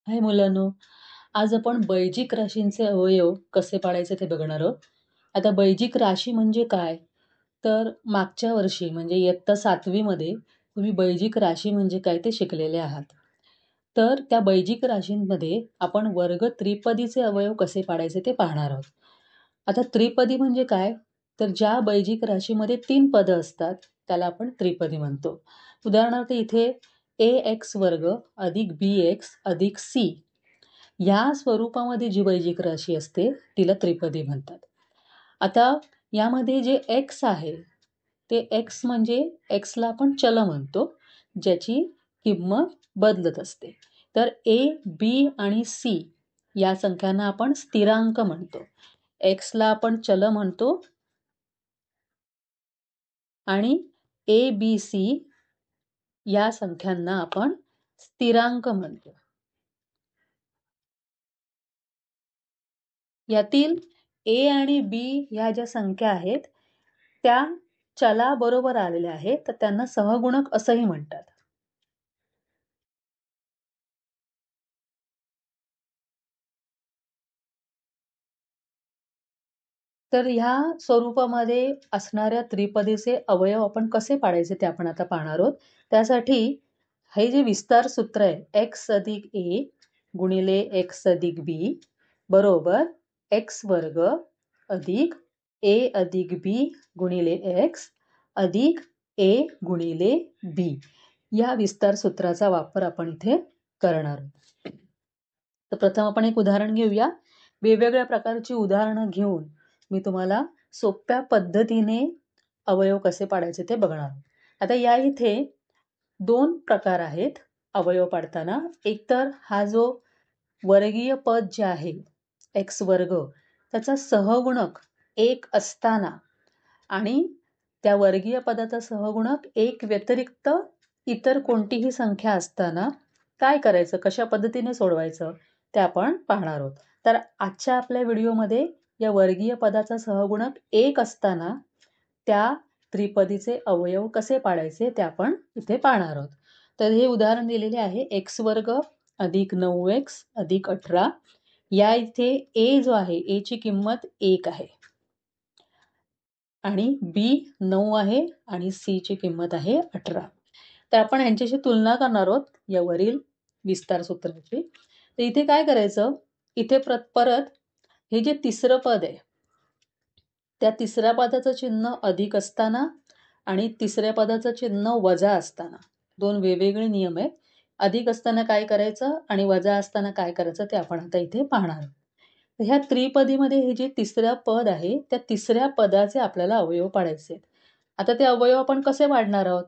हाय मुलांनो, आज आपण बैजिक राशींचे अवयव कसे पाडायचे ते बघणार आहोत. आता बैजिक राशी म्हणजे काय? तर मागच्या वर्षी म्हणजे इयत्ता 7वी मध्ये तुम्ही बैजिक राशी म्हणजे काय ते शिकलेले आहात. तर त्या बैजिक राशींमध्ये आपण वर्ग त्रिपदीचे अवयव कसे पाडायचे ते पाहणार आहोत. आता त्रिपदी म्हणजे काय? तर ज्या बैजिक राशीमध्ये 3 पदं असतात त्याला आपण त्रिपदी म्हणतो. उदाहरणार्थ इथे ax वर्ग अधिक bx अधिक c या स्वरूपामध्ये जी बैजिक राशी असते तिला त्रिपदी म्हणतात. आता यामध्ये जे x आहे ते x म्हणजे xला आपण चल म्हणतो, ज्याची किंमत बदलत असते. तर a, b आणि c या संख्यांना आपण स्थिरांक म्हणतो. xला आपण चल म्हणतो आणि a, b, c या संख्यांना आपण स्थिरांक म्हणतो. यातील a आणि b ह्या ज्या संख्या आहेत त्या चलाबरोबर आलेल्या आहेत, तर त्यांना सहगुणक असंही म्हणतात. तर ह्या स्वरूपामध्ये असणाऱ्या त्रिपदीचे अवयव आपण कसे पाडायचे ते आपण आता पाहणार आहोत. त्यासाठी हे जे विस्तार सूत्र आहे x अधिक a गुणिले x अधिक b बरोबर x वर्ग अधिक a अधिक b गुणिले x अधिक a गुणिले b या विस्तार सूत्राचा वापर आपण इथे करणार आहोत. तर प्रथम आपण एक उदाहरण घेऊया. वेगवेगळ्या प्रकारची उदाहरणं घेऊन मी तुम्हाला सोप्या पद्धतीने अवयव कसे पाडायचे ते बघणार. आता या इथे 2 प्रकार आहेत अवयव पाडताना. एकतर हा जो वर्गीय पद जे आहे x वर्ग त्याचा सहगुणक 1 असताना आणि त्या वर्गीय पदाचा सहगुणक 1 व्यतिरिक्त इतर कोणतीही संख्या असताना काय करायचं, कशा पद्धतीने सोडवायचं ते आपण पाहणार आहोत. तर आजच्या आपल्या व्हिडिओमध्ये या वर्गीय पदाचा सहगुणक 1 असताना त्या त्रिपदीचे अवयव कसे पाडायचे ते आपण इथे पाहणार आहोत. तर हे उदाहरण दिलेले आहे x वर्ग अधिक 9x अधिक 18. या इथे a जो आहे a ची किंमत 1 आहे आणि b 9 आहे आणि c ची किंमत आहे 18. तर आपण यांच्याशी तुलना करणार आहोत या वरील विस्तार सूत्राची. तर इथे काय करायचं, इथे परत हे जे तिसरं पद आहे त्या तिसऱ्या पदाचं चिन्ह अधिक असताना आणि तिसऱ्या पदाचं चिन्ह वजा असताना 2 वेगवेगळे नियम आहेत. अधिक असताना काय करायचं आणि वजा असताना काय करायचं ते आपण आता इथे पाहणार आहोत. तर ह्या त्रिपदीमध्ये हे जे तिसरं पद आहे त्या तिसऱ्या पदाचे आपल्याला अवयव पाडायचे आहेत. आता ते अवयव आपण कसे पाडणार आहोत?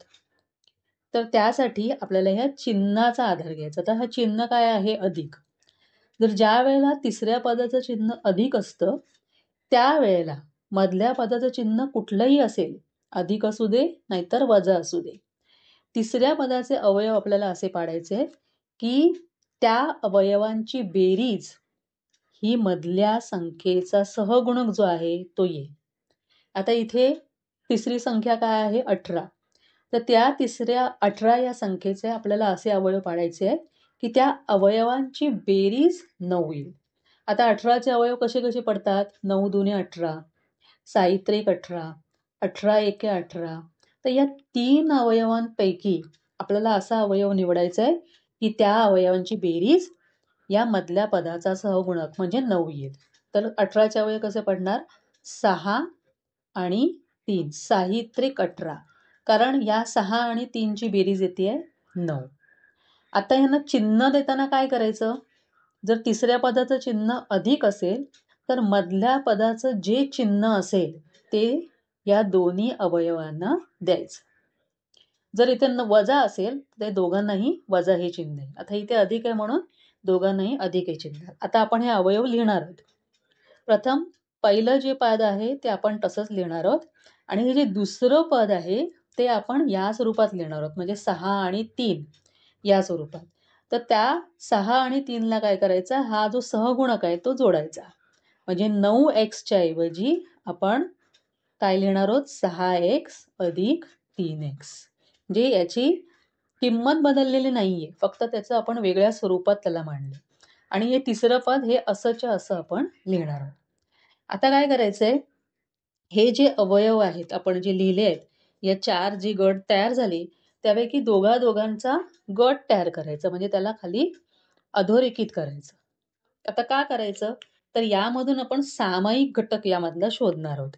तर त्यासाठी आपल्याला ह्या चिन्हाचा आधार घ्यायचा. तर हा चिन्ह काय आहे? अधिक. जर ज्या वेळेला तिसऱ्या पदाचं चिन्ह अधिक असतं त्यावेळेला मधल्या पदाचं चिन्ह कुठलंही असेल, अधिक असू दे नाहीतर वजा असू दे, तिसऱ्या पदाचे अवयव आपल्याला असे पाडायचे आहेत की त्या अवयवांची बेरीज ही मधल्या संख्येचा सहगुणक जो आहे तो येईल. आता इथे तिसरी संख्या काय आहे? 18. तर त्या तिसऱ्या 18 या संख्येचे आपल्याला असे अवयव पाडायचे आहेत की त्या अवयवांची बेरीज 9 येईल. आता 18चे अवयव कसे कसे पडतात? 9 दुने 18, 6 त्रिक 18, 18 एके 18. तर या 3 अवयवांपैकी आपल्याला असा अवयव निवडायचा आहे की त्या अवयवांची बेरीज या मधल्या पदाचा सहगुणक म्हणजे 9 येईल. तर 18चे अवयव कसे पडणार? 6 आणि 3, 6 त्रिक 18. कारण या 6 आणि 3 ची बेरीज येते 9. आता ह्यांना चिन्ह देताना काय करायचं? जर तिसऱ्या पदाचं चिन्ह अधिक असेल तर मधल्या पदाचं जे चिन्ह असेल ते या दोन्ही अवयवांना द्यायचं. जर इथे वजा असेल तर दोघांनाही वजा हे चिन्ह आहे. आता इथे अधिक आहे म्हणून दोघांनाही अधिक हे चिन्ह. आता आपण हे अवयव लिहिणार आहोत. प्रथम पहिलं जे पद आहे ते आपण तसंच लिहिणार आहोत आणि हे जे दुसरं पद आहे ते आपण या स्वरूपात लिहिणार आहोत, म्हणजे 6 आणि 3 या स्वरूपात. तर त्या 6 आणि 3ला काय करायचं, हा जो सहगुणक आहे तो जोडायचा. म्हणजे 9x ऐवजी आपण काय लिहिणार आहोत? 6x अधिक 3x. म्हणजे याची किंमत बदललेली नाहीये, फक्त त्याचं आपण वेगळ्या स्वरूपात त्याला मांडलं. आणि हे तिसरं पद हे असंच्या असं आपण लिहिणार आहोत. आता काय करायचंय, हे जे अवयव आहेत आपण जे लिहिले आहेत, या 4 जी गट तयार झाली, त्यापैकी दोघांचा गट तयार करायचा, म्हणजे त्याला खाली अधोरेखित करायचं. आता का करायचं? तर यामधून आपण सामायिक घटक यामधला शोधणार आहोत.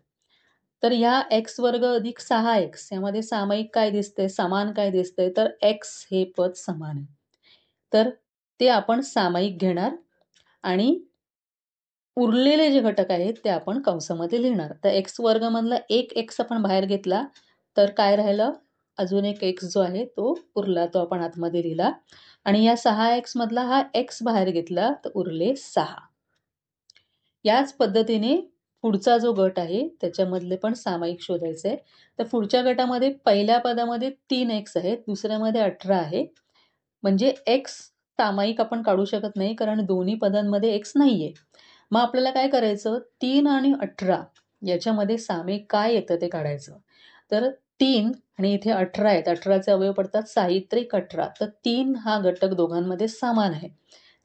तर ह्या x वर्ग अधिक 6x यामध्ये सामायिक काय दिसतंय, समान काय दिसतंय, तर x हे पद समान आहे. तर ते आपण सामायिक घेणार आणि उरलेले जे घटक आहेत ते आपण कंसामध्ये लिहिणार. तर x वर्गमधला एक x आपण बाहेर घेतला, तर काय राहिलं? अजून एक x जो आहे तो उरला, तो आपण आतमध्ये लिहिला आणि या 6x मधला हा x बाहेर घेतला, तर उरले 6. याच पद्धतीने पुढचा जो गट आहे त्याच्यामधले पण सामायिक शोधायचे आहे. तर पुढच्या गटामध्ये पहिल्या पदामध्ये 3x आहेत, दुसऱ्यामध्ये 18 आहे. म्हणजे x सामायिक आपण काढू शकत नाही, कारण दोन्ही पदांमध्ये x नाहीये. मग आपल्याला काय करायचं, 3 आणि 18 याच्यामध्ये सामायिक काय येतं ते काढायचं. तर 3 आणि इथे 18 आहेत. 18चे अवयव पडतात साहित्रिक 18. तर 3 हा घटक दोघांमध्ये समान आहे.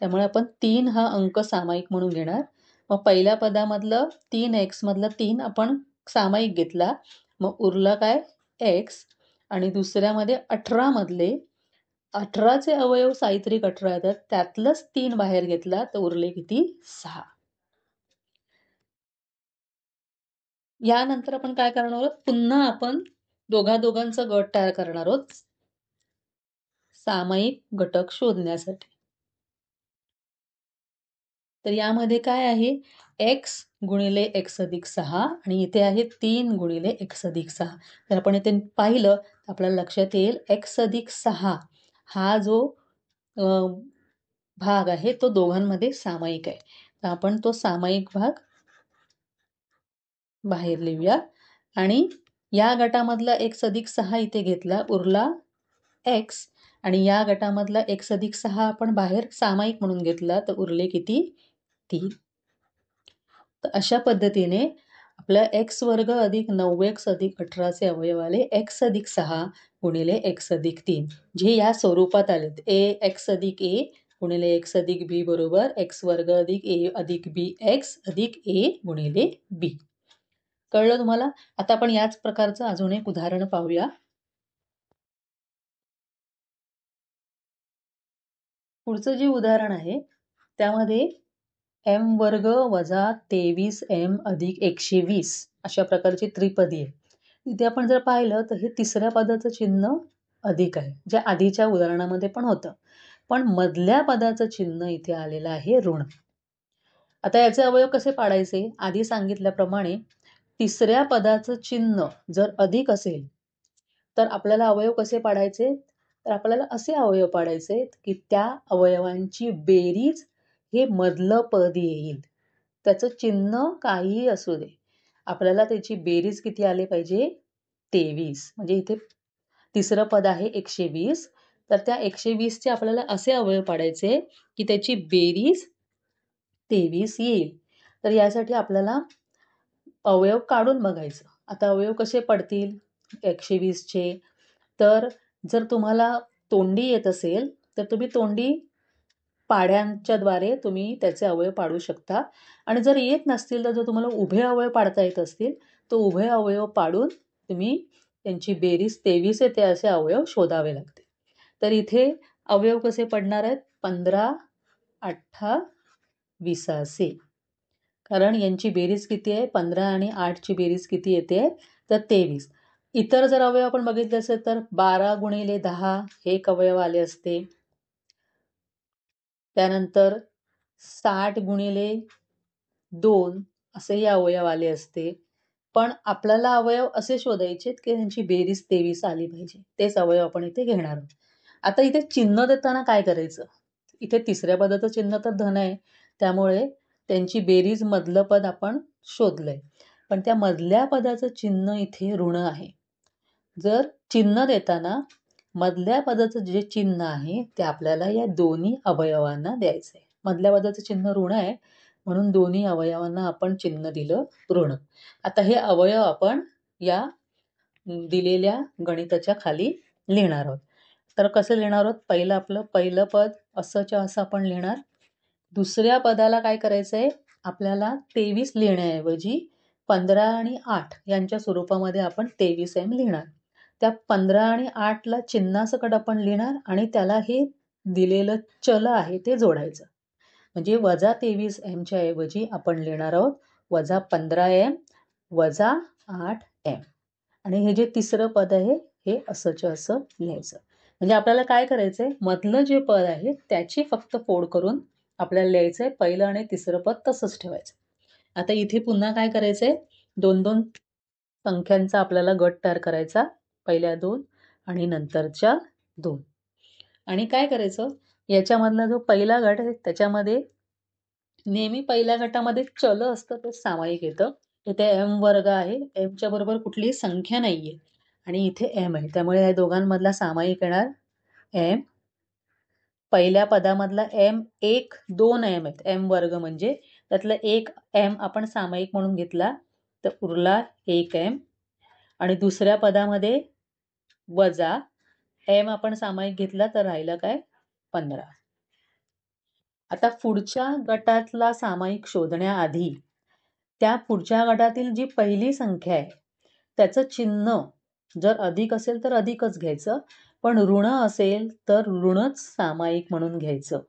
त्यामुळे आपण 3 हा अंक सामायिक म्हणून घेणार. मग पहिल्या पदामधलं 3x मधलं 3 आपण सामायिक घेतला. मग उरला काय? x आणि दुसऱ्यामध्ये 18 मधले 18चे अवयव साहित्रिक 18 येतात. त्यातलंच 3 बाहेर घेतला, तर उरले किती? 6. यानंतर आपण काय करणार आहोत, पुन्हा आपण दोघांचा गट तयार करणार आहोत सामायिक घटक शोधण्यासाठी. तर यामध्ये काय आहे, x गुणिले x अधिक 6 आणि इथे आहे 3 गुणिले x अधिक 6. तर आपण इथे पाहिलं तर आपल्याला लक्षात येईल x अधिक 6 हा जो भाग आहे तो दोघांमध्ये सामायिक आहे. तर आपण तो सामायिक भाग बाहेर लिहूया आणि या गटामधला x अधिक 6 इथे घेतला, उरला x आणि या गटामधला x अधिक 6 आपण बाहेर सामायिक म्हणून घेतला, तर उरले किती? 3. तर अशा पद्धतीने आपल्या x वर्ग अधिक 9x अधिक 18चे अवयव आले x अधिक 6 गुणिले x अधिक 3, जे या स्वरूपात आलेत. x अधिक a गुणिले x अधिक b बरोबर x वर्ग अधिक a अधिक b x अधिक a गुणिले b. कळलं तुम्हाला? आता आपण याच प्रकारचं अजून एक उदाहरण पाहूया. पुढचं जे उदाहरण आहे त्यामध्ये m वर्ग वजा 23m अधिक 120 अशा प्रकारची त्रिपदी आहे. इथे आपण जर पाहिलं तर हे तिसऱ्या पदाचं चिन्ह अधिक आहे, जे आधीच्या उदाहरणामध्ये पण होतं. पण मधल्या पदाचं चिन्ह इथे आलेलं आहे ऋण. आता याचे अवयव कसे पाडायचे? आधी सांगितल्याप्रमाणे तिसऱ्या पदाचं चिन्ह जर अधिक असेल तर आपल्याला अवयव कसे पाडायचे? तर आपल्याला असे अवयव पाडायचे की त्या अवयवांची बेरीज हे मधलं पद येईल. त्याचं चिन्ह काहीही असू दे, आपल्याला त्याची बेरीज किती आली पाहिजे? 23. म्हणजे इथे तिसरं पद आहे 120. तर त्या 120चे आपल्याला असे अवयव पाडायचे की त्याची बेरीज 23 येईल. तर यासाठी आपल्याला अवयव काढून बघायचं. आता अवयव कसे पडतील 120चे? तर जर तुम्हाला तोंडी येत असेल तर तुम्ही तोंडी पाड्यांच्याद्वारे तुम्ही त्याचे अवयव पाडू शकता आणि जर येत नसतील तर जर तुम्हाला उभे अवयव पाडता येत असतील तर उभे अवयव पाडून तुम्ही त्यांची बेरीज 23 येते असे अवयव शोधावे लागते. तर इथे अवयव कसे पडणार आहेत? 15, 18, 20. कारण यांची बेरीज किती आहे? 15 आणि 8ची बेरीज किती येते? तर 23. इतर जर अवयव आपण बघितले असेल तर 12 गुणिले 10 हे एक अवयव आले असते. त्यानंतर 60 गुणिले 2 असेही अवयव आले असते. पण आपल्याला अवयव असे शोधायचे की त्यांची बेरीज 23 आली पाहिजे. तेच अवयव आपण इथे घेणार आहोत. आता इथे चिन्ह देताना काय करायचं? इथे तिसऱ्या पदाचं चिन्ह तर धन आहे, त्यामुळे त्यांची बेरीज मधलं पद आपण शोधलंय. पण त्या मधल्या पदाचं चिन्ह इथे ऋण आहे. जर चिन्ह देताना मधल्या पदाचं जे चिन्ह आहे ते आपल्याला या दोन्ही अवयवांना द्यायचं आहे. मधल्या पदाचं चिन्ह ऋण आहे म्हणून दोन्ही अवयवांना आपण चिन्ह दिलं ऋण. आता हे अवयव आपण या दिलेल्या गणिताच्या खाली लिहिणार आहोत. तर कसं लिहिणार आहोत? पहिलं पद असंच्या असं आपण लिहिणार. दुसऱ्या पदाला काय करायचं आहे, आपल्याला 23 लिहिण्याऐवजी 15 आणि 8 यांच्या स्वरूपामध्ये आपण 23m लिहिणार. त्या 15 आणि 8ला चिन्हासकट आपण लिहिणार आणि त्याला हे दिलेलं चल आहे ते जोडायचं. म्हणजे वजा 23mच्या ऐवजी आपण लिहिणार आहोत वजा 15m वजा 8m. आणि हे जे तिसरं पद आहे हे असंच्या असं लिहायचं. म्हणजे आपल्याला काय करायचंय, मधलं जे पद आहे त्याची फक्त फोड करून आपल्याला लिहायचंय. पहिलं आणि तिसरं पद तसंच ठेवायचं. आता इथे पुन्हा काय करायचंय, 2-2 संख्यांचा आपल्याला गट तयार करायचा. पहिल्या 2 आणि नंतरच्या 2. आणि काय करायचं, याच्यामधला जो पहिला गट आहे त्याच्यामध्ये नेहमी पहिल्या गटामध्ये चल असतं ते सामायिक येतं. इथे m वर्ग आहे, mच्या बरोबर कुठलीही संख्या नाहीये आणि इथे m आहे, त्यामुळे या दोघांमधला सामायिक येणार m. पहिल्या पदामधला m 1 2 m आहेत, m वर्ग म्हणजे त्यातलं एक m आपण सामायिक म्हणून घेतला तर उरला 1m. आणि दुसऱ्या पदामध्ये वजा m आपण सामायिक घेतला तर राहिलं काय 15. आता पुढच्या गटातला सामायिक शोधण्याआधी त्या पुढच्या गटातील जी पहिली संख्या आहे त्याचं चिन्ह जर अधिक असेल तर अधिकच घ्यायचं, पण ऋण असेल तर ऋणच सामायिक म्हणून घ्यायचं.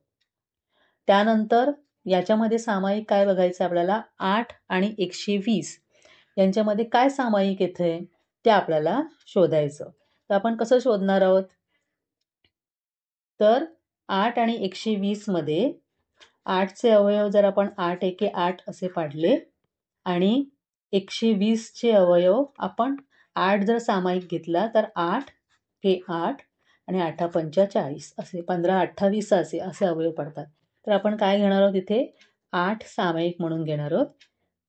त्यानंतर याच्यामध्ये सामायिक काय बघायचं आपल्याला, 8 आणि 120 यांच्यामध्ये काय सामायिक येतंय ते आपल्याला शोधायचं. तर आपण कसं शोधणार आहोत, तर 8 आणि 120 मध्ये 8चे अवयव जर आपण 8 एके 8 असे पाडले आणि 120चे अवयव आपण 8 जर सामायिक घेतला तर 8 हे 8 आणि 8 पंचा 40 असे 15-28 असे अवयव पडतात. तर आपण काय घेणार आहोत, इथे 8 सामायिक म्हणून घेणार आहोत.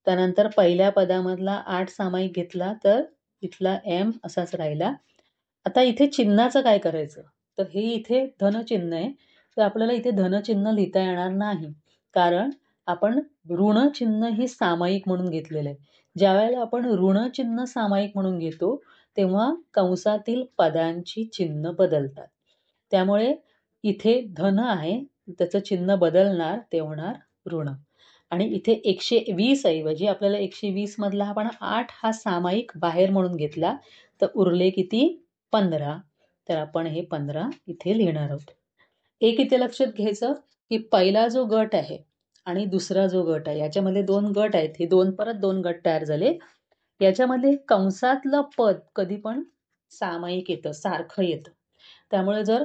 त्यानंतर पहिल्या पदामधला 8 सामायिक घेतला तर इथला m असाच राहिला. आता इथे चिन्हाचं काय करायचं, तर हे इथे धनचिन्ह आहे, तर आपल्याला इथे धनचिन्ह लिहिता येणार नाही, कारण आपण ऋणचिन्ह ही सामायिक म्हणून घेतलेलं आहे. ज्यावेळेला आपण ऋणचिन्ह सामायिक म्हणून घेतो तेव्हा कंसातील पदांची चिन्ह बदलतात. त्यामुळे इथे धन आहे, त्याचं चिन्ह बदलणार, ते होणार ऋण. आणि इथे 120 ऐवजी आपल्याला 120 मधला आपण 8 हा सामायिक बाहेर म्हणून घेतला तर उरले किती 15. तर आपण हे 15 इथे लिहिणार आहोत. एक इथे लक्षात घ्यायचं की पहिला जो गट आहे आणि दुसरा जो गट आहे याच्यामध्ये 2 गट आहेत, हे परत 2 गट तयार झाले. याच्यामध्ये कंसातलं पद कधी पण सामायिक येतं, सारखं येतं. त्यामुळे जर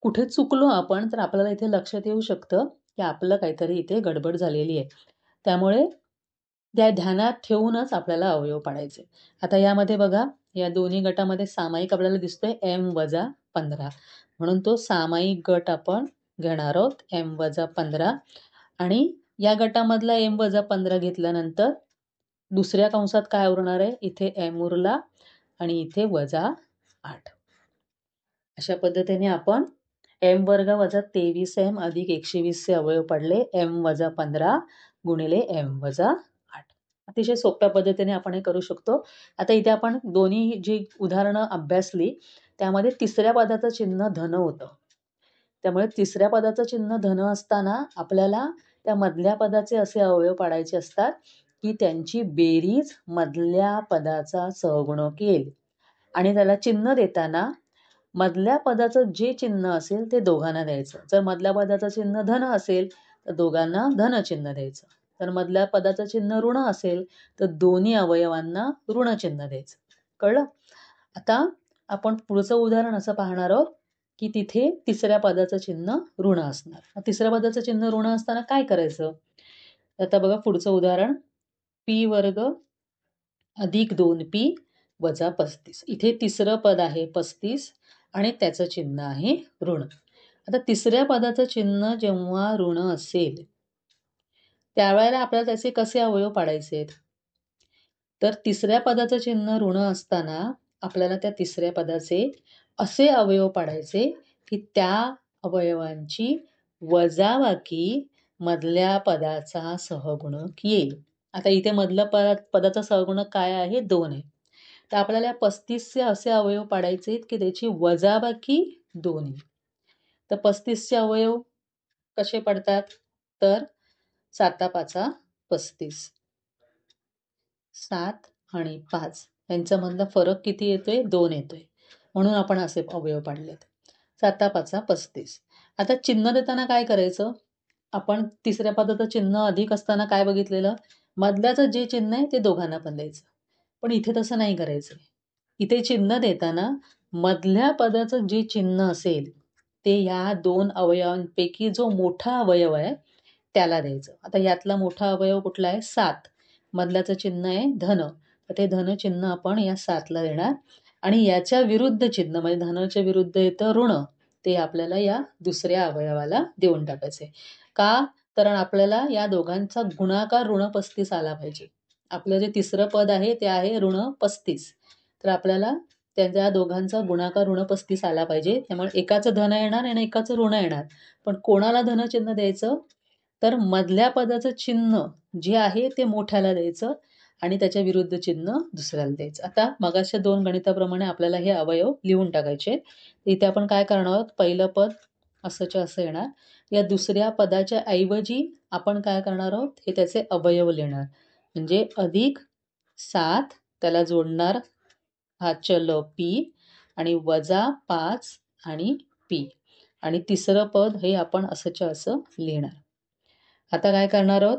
कुठे चुकलो आपण तर आपल्याला इथे लक्षात येऊ शकतं की आपलं काहीतरी इथे गडबड झालेली आहे. त्यामुळे त्या ध्यानात ठेवूनच आपल्याला अवयव पाडायचे. आता यामध्ये बघा, या दोन्ही गटामध्ये सामायिक आपल्याला दिसतोय m-15, म्हणून तो सामायिक गट आपण घेणार आहोत m-15. आणि या गटामधला m-15 घेतल्यानंतर दुसऱ्या कंसात काय उरणार आहे, इथे m उरला आणि इथे -8. अशा पद्धतीने आपण m वर्ग वजा 23m अधिक 120 चे अवयव पडले m-15 गुणिले m-8. अतिशय सोप्या पद्धतीने आपण हे करू शकतो. आता इथे आपण दोन्ही जी उदाहरणं अभ्यासली त्यामध्ये तिसऱ्या पदाचं चिन्ह धन होतं. त्यामुळे तिसऱ्या पदाचं चिन्ह धन असताना आपल्याला त्या मधल्या पदाचे असे अवयव पाडायचे असतात की त्यांची बेरीज मधल्या पदाचा सहगुणक येईल. आणि त्याला चिन्ह देताना मधल्या पदाचं जे चिन्ह असेल ते दोघांना द्यायचं. जर मधल्या पदाचं चिन्ह धन असेल तर दोघांना धन चिन्ह द्यायचं. तर मधल्या पदाचं चिन्ह ऋण असेल तर दोन्ही अवयवांना ऋण चिन्ह द्यायचं. कळलं? आता आपण पुढचं उदाहरण असं पाहणार आहोत की तिथे तिसऱ्या पदाचं चिन्ह ऋण असणार. तिसऱ्या पदाचं चिन्ह ऋण असताना काय करायचं? आता बघा पुढचं उदाहरण, p वर्ग अधिक 2p वजा 35. इथे तिसरं पद आहे 35 आणि त्याचं चिन्ह आहे ऋण. आता तिसऱ्या पदाचं चिन्ह जेव्हा ऋण असेल त्यावेळेला आपल्याला त्याचे कसे अवयव पाडायचे आहेत, तर तिसऱ्या पदाचं चिन्ह ऋण असताना आपल्याला त्या तिसऱ्या पदाचे असे अवयव पाडायचे की त्या अवयवांची वजाबाकी मधल्या पदाचा सहगुणक येईल. आता इथे मधलं पदाचा सहगुणक काय आहे, 2 आहे. तर आपल्याला 35चे असे अवयव पाडायचे आहेत की त्याची वजाबाकी 2 येईल. तर 35चे अवयव कसे पडतात, तर 7 35. 7 आणि 5 यांच्यामधला फरक किती येतोय? 2 येतोय. म्हणून आपण असे अवयव पाडलेत. 7 5 35. आता चिन्ह देताना काय करायचं? आपण तिसऱ्या पदाचं चिन्ह अधिक असताना काय बघितलेलं? मधल्याचं जे चिन्ह आहे ते दोघांना पण द्यायचं. पण इथे तसं नाही करायचं. इथे चिन्ह देताना मधल्या पदाचं जे चिन्ह असेल ते या 2 अवयवांपैकी जो मोठा अवयव आहे त्याला द्यायचं. आता यातला मोठा अवयव कुठला आहे? 7. मधल्याचं चिन्ह आहे धन. तर ते धन चिन्ह आपण या 7ला देणार आणि याच्या विरुद्ध चिन्ह म्हणजे धनाच्या विरुद्ध येतं ऋण. ते आपल्याला या दुसऱ्या अवयवाला देऊन टाकायचे. का? कारण आपल्याला या दोघांचा गुणाकार ऋण 35 आला पाहिजे. आपलं जे तिसरं पद आहे ते आहे ऋण 35. तर आपल्याला त्या दोघांचा गुणाकार ऋण 35 आला पाहिजे. त्यामुळे एकाचं धन येणार आणि एकाचं ऋण येणार. पण कोणाला धनचिन्ह द्यायचं? तर मधल्या पदाचं चिन्ह जे आहे ते मोठ्याला द्यायचं आणि त्याच्या विरुद्ध चिन्ह दुसऱ्याला द्यायचं. आता मगाच्या 2 गणिताप्रमाणे आपल्याला हे अवयव लिहून टाकायचे. इथे आपण काय करणार आहोत? पहिलं पद असंच्या असं येणार. या दुसऱ्या पदाच्या ऐवजी आपण काय करणार आहोत? हे त्याचे अवयव लिहिणार. म्हणजे अधिक 7 त्याला जोडणार हा चल पी आणि वजा 5 आणि पी आणि तिसरं पद हे आपण असंच्या असं लिहिणार. आता काय करणार आहोत?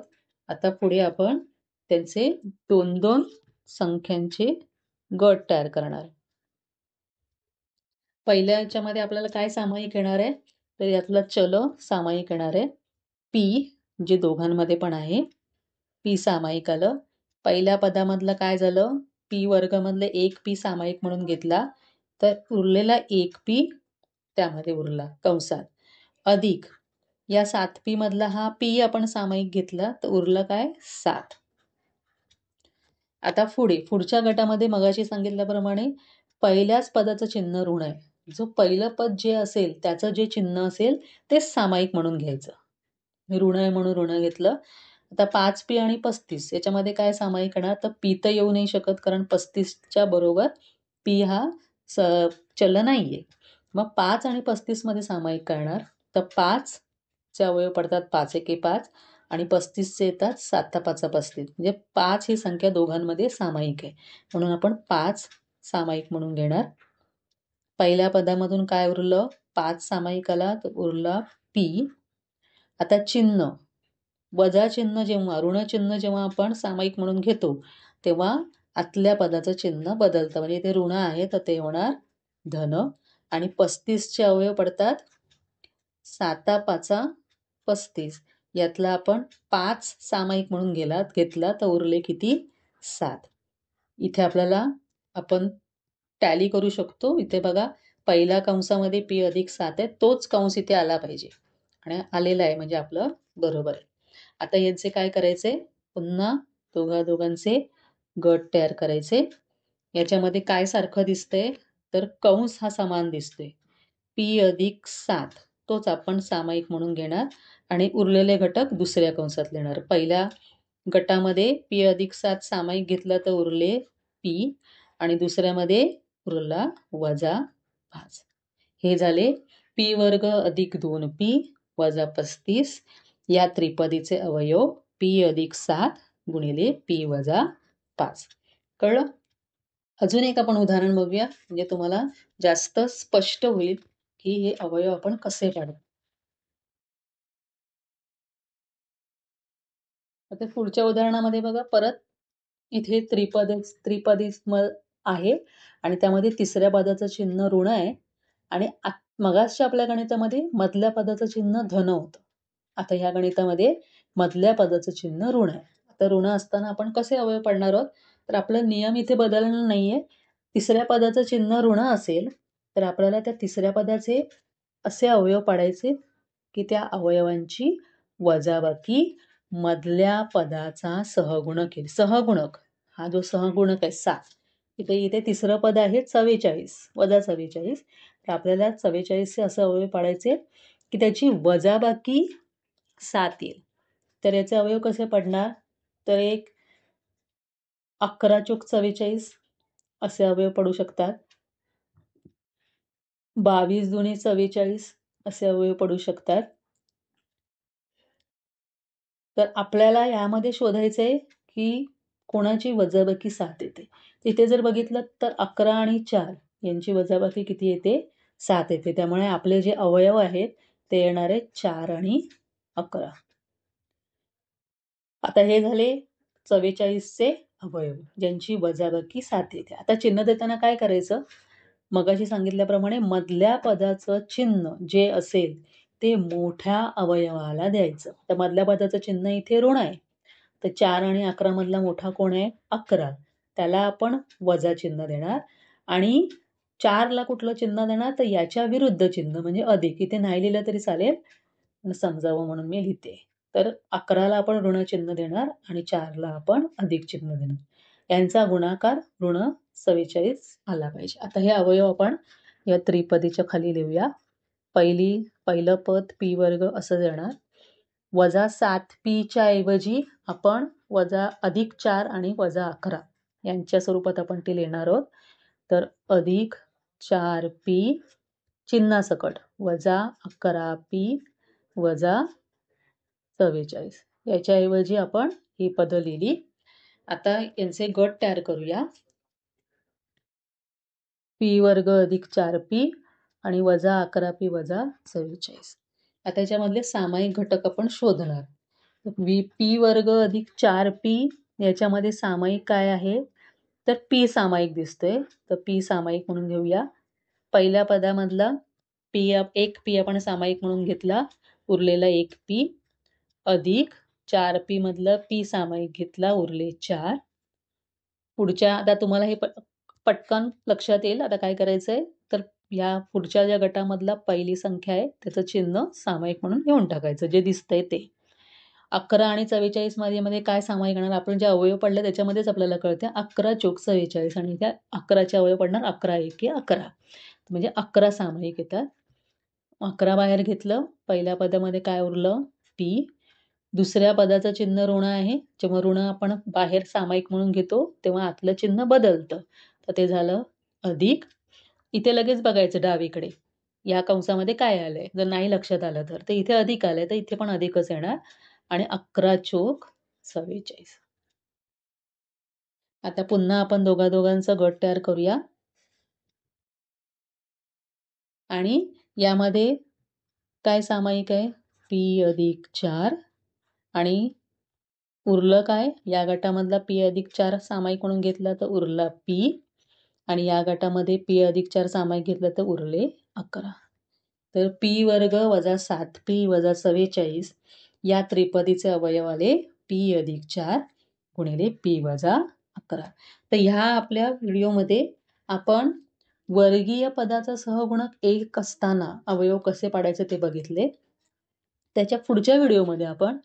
आता पुढे आपण त्यांचे 2-2 संख्यांचे गट तयार करणार. पहिल्या याच्यामध्ये आपल्याला काय सामायिक येणार आहे? तर यातलं चल सामायिक येणार आहे. पी जे दोघांमध्ये पण आहे. पी सामायिक आलं. पहिल्या पदामधलं काय झालं? पी वर्गमधले 1 पी सामायिक म्हणून घेतला. तर उरलेला 1 पी त्यामध्ये उरला कंसात. अधिक या 7 पी मधला हा पी आपण सामायिक घेतला तर उरलं काय? 7. आता पुढच्या गटामध्ये मगाशी सांगितल्याप्रमाणे पहिल्याच पदाचं चिन्ह ऋण आहे. जो पहिलं पद जे असेल त्याचं जे चिन्ह असेल तेच सामायिक म्हणून घ्यायचं. ऋण आहे म्हणून ऋण घेतलं. आता 5 पी आणि 35 याच्यामध्ये काय सामायिक येणार? तर पी तर येऊ नाही शकत कारण 35च्या बरोबर पी हा चल नाहीये. मग 5 आणि 35 मध्ये सामायिक करणार. तर 5 चे अवयव पडतात 5 एके 5 आणि 35 चे येतात 7 5 35. म्हणजे 5 ही संख्या दोघांमध्ये सामायिक आहे. म्हणून आपण 5 सामायिक म्हणून घेणार. पहिल्या पदामधून काय उरलं? 5 सामायिक आला तर उरला पी. आता चिन्ह वजा चिन्ह जेव्हा ऋण चिन्ह जेव्हा आपण सामायिक म्हणून घेतो तेव्हा आतल्या पदाचं चिन्ह बदलतं. म्हणजे इथे ऋण आहे तर ते होणार धन आणि 35चे अवयव पडतात 7 5 35. यातला आपण 5 सामायिक म्हणून घेतला तर उरले किती? 7. इथे आपल्याला आपण टॅली करू शकतो. इथे बघा पहिल्या कंसामध्ये पी अधिक 7 आहे. तोच कंस इथे आला पाहिजे आणि आलेला आहे म्हणजे आपलं बरोबर आहे. आता यांचे काय करायचे? पुन्हा दोघांचे गट तयार करायचे. याच्यामध्ये काय सारखं दिसतंय? तर कंस हा समान दिसतोय. पी अधिक 7 तोच आपण सामायिक म्हणून घेणार आणि उरलेले घटक दुसऱ्या कंसात लिहिणार. पहिल्या गटामध्ये पी अधिक 7 सामायिक घेतला तर उरले पी आणि दुसऱ्यामध्ये उरला वजा 5. हे झाले पी वर्ग अधिक 2 पी वजा 35 या त्रिपदीचे अवयव पी अधिक 7 गुणिले पी वजा 5. कळलं? अजून एक आपण उदाहरण बघूया म्हणजे तुम्हाला जास्त स्पष्ट होईल की हे अवयव आपण कसे काढतो. आता पुढच्या उदाहरणामध्ये बघा परत इथे त्रिपदी आहे आणि त्यामध्ये तिसऱ्या पदाचं चिन्ह ऋण आहे आणि मगासच्या आपल्या गणितामध्ये मधल्या पदाचं चिन्ह धन होतं. आता ह्या गणितामध्ये मधल्या पदाचं चिन्ह ऋण आहे. आता ऋण असताना आपण कसे अवयव पडणार आहोत? तर आपला नियम इथे बदलणार नाहीये. तिसऱ्या पदाचं चिन्ह ऋण असेल तर आपल्याला त्या तिसऱ्या पदाचे असे अवयव पाडायचे की त्या अवयवांची वजाबाकी मधल्या पदाचा सहगुणक येईल. सहगुणक हा जो सहगुणक आहे 7. इथे तिसरं पद आहे 44 वजा 44. तर आपल्याला 44चे असं अवयव पाडायचे की त्याची वजाबाकी 7 येईल. तर याचे अवयव कसे पडणार? तर एक 11 चोक 44 असे अवयव पडू शकतात. 22 दुणे 44 असे अवयव पडू शकतात. तर आपल्याला यामध्ये शोधायचं आहे की कोणाची वजाबाकी 7 येते. इथे जर बघितलं तर 11 आणि 4 यांची वजाबाकी किती येते? 7 येते. त्यामुळे आपले जे अवयव आहेत ते येणार आहेत 4 आणि 11. आता हे झाले 44चे अवयव ज्यांची वजाबाकी 7 येते. आता चिन्ह देताना काय करायचं? मगाशी सांगितल्याप्रमाणे मधल्या पदाचं चिन्ह जे असेल ते मोठ्या अवयवाला द्यायचं. तर मधल्या पदाचं चिन्ह इथे ऋण आहे. तर 4 आणि 11 मधला मोठा कोण आहे? 11. त्याला आपण वजा चिन्ह देणार आणि 4ला कुठलं चिन्ह देणार? तर याच्या विरुद्ध चिन्ह म्हणजे अधिक. इथे नाही लिहिलं तरी चालेल, पण समजावं म्हणून मी लिहिते. तर 11ला आपण ऋण चिन्ह देणार आणि 4ला आपण अधिक चिन्ह देणार. यांचा गुणाकार ऋण 44 आला पाहिजे. आता हे अवयव आपण या त्रिपदीच्या खाली लिहूया. पहिलं पद पी वर्ग असं देणार. वजा 7p ऐवजी आपण अधिक 4 आणि वजा 11 यांच्या स्वरूपात आपण ते लिहिणार आहोत. तर अधिक 4p चिन्हासकट वजा 11p वजा 44 याच्याऐवजी आपण ही पदं लिहिली. आता यांचे गट तयार करूया. p वर्ग अधिक 4p आणि वजा 11p वजा 44. आता याच्यामधले सामायिक घटक आपण शोधणार. p वर्ग अधिक 4p याच्यामध्ये सामायिक काय आहे? तर p सामायिक दिसतोय. तर p सामायिक म्हणून घेऊया. पहिल्या पदामधला एक p आपण सामायिक म्हणून घेतला, उरलेला 1p अधिक 4p मधलं p सामायिक घेतला, उरले 4. पुढच्या आता तुम्हाला हे पटकन लक्षात येईल. आता काय करायचंय? तर या पुढच्या ज्या गटामधला पहिली संख्या आहे त्याचं चिन्ह सामायिक म्हणून घेऊन टाकायचं, जे दिसतंय ते. 11 आणि 44 मध्ये काय सामायिक येणार? आपण जे अवयव पडले त्याच्यामध्येच आपल्याला कळते. 11 चोक 44 आणि त्या 11चे अवयव पडणार 11 एके 11. म्हणजे 11 सामायिक येतात. 11 बाहेर घेतलं. पहिल्या पदामध्ये काय उरलं? p. दुसऱ्या पदाचं चिन्ह ऋण आहे. जेव्हा ऋण आपण बाहेर सामायिक म्हणून घेतो तेव्हा आतलं चिन्ह बदलतं. तर ते झालं अधिक. इथे लगेच बघायचं डावीकडे या कंसामध्ये काय आलंय. जर नाही लक्षात आलं तर इथे अधिक आलंय, तर इथे पण अधिकच येणार आणि 11 चोक 44. आता पुन्हा आपण दोघांचा गट तयार करूया आणि यामध्ये काय सामायिक आहे? p अधिक 4 आणि उरलं काय? या गटामधला p अधिक 4 सामायिक म्हणून घेतला तर उरला p आणि या गटामध्ये p अधिक 4 सामायिक घेतलं तर उरले 11. तर p वर्ग वजा 7p वजा 44 या त्रिपदीचे अवयव आले p अधिक 4 गुणिले p वजा 11. तर ह्या आपल्या व्हिडिओमध्ये आपण वर्गीय पदाचा सहगुणक 1 असताना अवयव कसे पाडायचे ते बघितले. त्याच्या पुढच्या व्हिडिओमध्ये आपण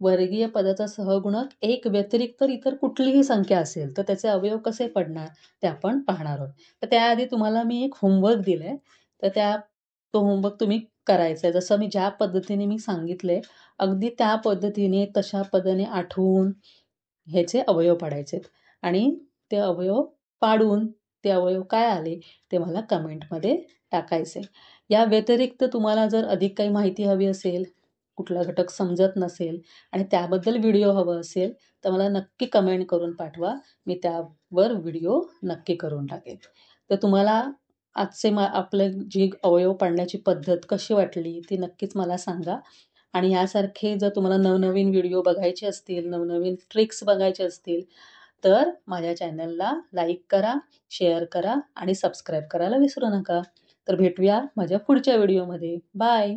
वर्गीय पदाचा सहगुणक 1 व्यतिरिक्त इतर कुठलीही संख्या असेल तर त्याचे अवयव कसे पडणार ते आपण पाहणार आहोत. तर त्याआधी तुम्हाला मी एक होमवर्क दिलाय. तर तो होमवर्क तुम्ही करायचा आहे. जसं मी ज्या पद्धतीने मी सांगितलंय अगदी त्या पद्धतीने तशा पदाने आठवून ह्याचे अवयव पाडायचे आणि ते अवयव पाडून ते अवयव काय आले ते मला कमेंटमध्ये टाकायचे. या व्यतिरिक्त तुम्हाला जर अधिक काही माहिती हवी असेल, कुठला घटक समजत नसेल आणि त्याबद्दल व्हिडिओ हवं असेल तर मला नक्की कमेंट करून पाठवा. मी त्यावर व्हिडिओ नक्की करून टाकेन. तर तुम्हाला आपलं जी अवयव पाडण्याची पद्धत कशी वाटली ती नक्कीच मला सांगा. आणि यासारखे जर तुम्हाला नवनवीन व्हिडिओ बघायचे असतील, नवनवीन ट्रिक्स बघायचे असतील तर माझ्या चॅनलला लाईक करा, शेअर करा आणि सबस्क्राईब करायला विसरू नका. तर भेटूया माझ्या पुढच्या व्हिडिओमध्ये. बाय.